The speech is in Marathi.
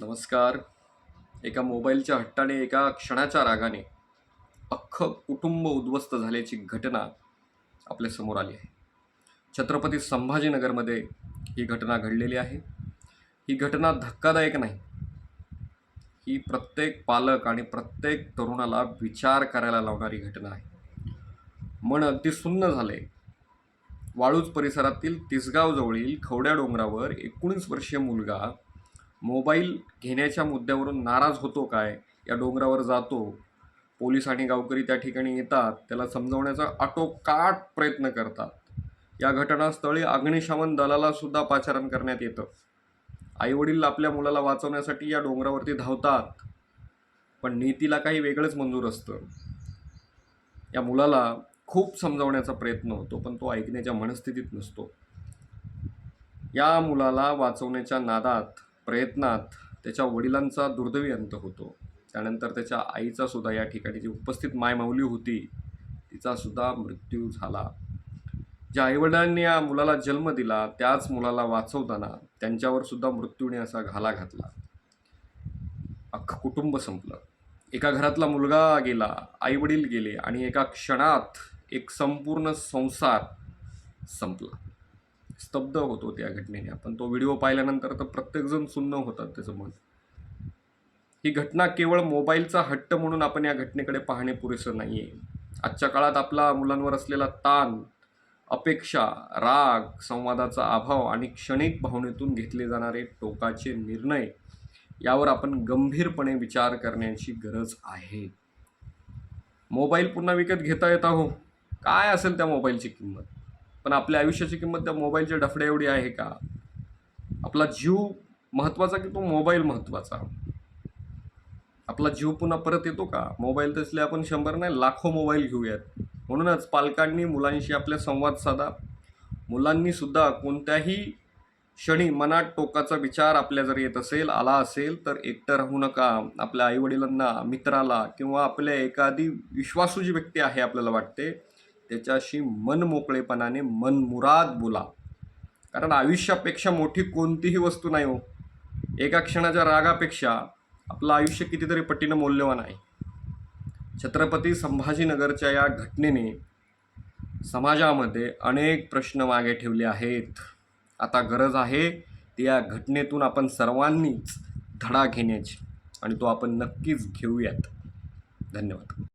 नमस्कार. एका मोबाईलच्या हट्टाने एका क्षणाच्या रागाने अख्खं कुटुंब उद्ध्वस्त झाल्याची घटना आपल्यासमोर आली आहे. छत्रपती संभाजीनगरमध्ये ही घटना घडलेली आहे. ही घटना धक्कादायक नाही. ही प्रत्येक पालक आणि प्रत्येक तरुणाला विचार करायला लावणारी घटना आहे. मन अगदी सुन्न झाले. वाळूज परिसरातील तिसगाव जवळील खवड्या डोंगरावर 19 वर्षीय मुलगा मोबाईल घेण्याच्या मुद्द्यावरून नाराज होतो काय, या डोंगरावर जातो. पोलीस आणि गावकरी त्या ठिकाणी येतात. त्याला समजवण्याचा आटोकाट प्रयत्न करतात. या घटनास्थळी अग्निशमन दलाला सुद्धा पाचारण करण्यात येतं. आईवडील आपल्या मुलाला वाचवण्यासाठी या डोंगरावरती धावतात, पण नीतीला काही वेगळंच मंजूर असतं. या मुलाला खूप समजावण्याचा प्रयत्न होतो, पण तो ऐकण्याच्या मनस्थितीत नसतो. या मुलाला वाचवण्याच्या नादात प्रयत्नात त्याच्या वडिलांचा दुर्दैवी अंत होतो. त्यानंतर त्याच्या आईचा सुद्धा, या ठिकाणी जी उपस्थित मायमाऊली होती, तिचा सुद्धा मृत्यू झाला. ज्या आईवडिलांनी या मुलाला जन्म दिला, त्याच मुलाला वाचवताना त्यांच्यावर सुद्धा मृत्यूने असा घाला घातला. अख्खं कुटुंब संपलं. एका घरातला मुलगा गेला, आईवडील गेले आणि एका क्षणात एक संपूर्ण संसार संपला. स्तब्ध होतो त्या घटनेने. आपण तो व्हिडिओ पाहिल्यानंतर तर प्रत्येकजण सुन्न होतात त्याचं मन. ही घटना केवळ मोबाईलचा हट्ट म्हणून आपण या घटनेकडे पाहणे पुरेसं नाही आहे. आजच्या काळात आपला मुलांवर असलेला ताण, अपेक्षा, राग, संवादाचा अभाव आणि क्षणिक भावनेतून घेतले जाणारे टोकाचे निर्णय, यावर आपण गंभीरपणे विचार करण्याची गरज आहे. मोबाईल पुन्हा विकत घेता येता हो, काय असेल त्या मोबाईलची किंमत, पण आपल्या आयुष्याची किंमत त्या मोबाईलच्या डफड्या एवढी आहे का? आपला जीव महत्त्वाचा की तो मोबाईल महत्त्वाचा? आपला जीव पुन्हा परत येतो का? मोबाईल तसले आपण 100 नाही, लाखो मोबाईल घेऊयात. म्हणूनच पालकांनी मुलांशी आपल्या संवाद साधा. मुलांनी सुद्धा कोणत्याही क्षणी मनात टोकाचा विचार आपल्या जर येत असेल, आला असेल, तर एकटं राहू नका. आपल्या आईवडिलांना, मित्राला किंवा आपल्या एखादी विश्वासू जी व्यक्ती आहे आपल्याला वाटते, त्याच्याशी मन मोकळेपणाने मनमुराद बोला. कारण आयुष्यापेक्षा मोठी कोणतीही वस्तू नाही हो. एका क्षणाच्या रागापेक्षा आपलं आयुष्य कितीतरी पटीनं मौल्यवान आहे. छत्रपती संभाजीनगरच्या या घटनेने समाजामध्ये अनेक प्रश्न मागे ठेवले आहेत. आता गरज आहे ती या घटनेतून आपण सर्वांनीच धडा घेण्याची, आणि तो आपण नक्कीच घेऊयात. धन्यवाद.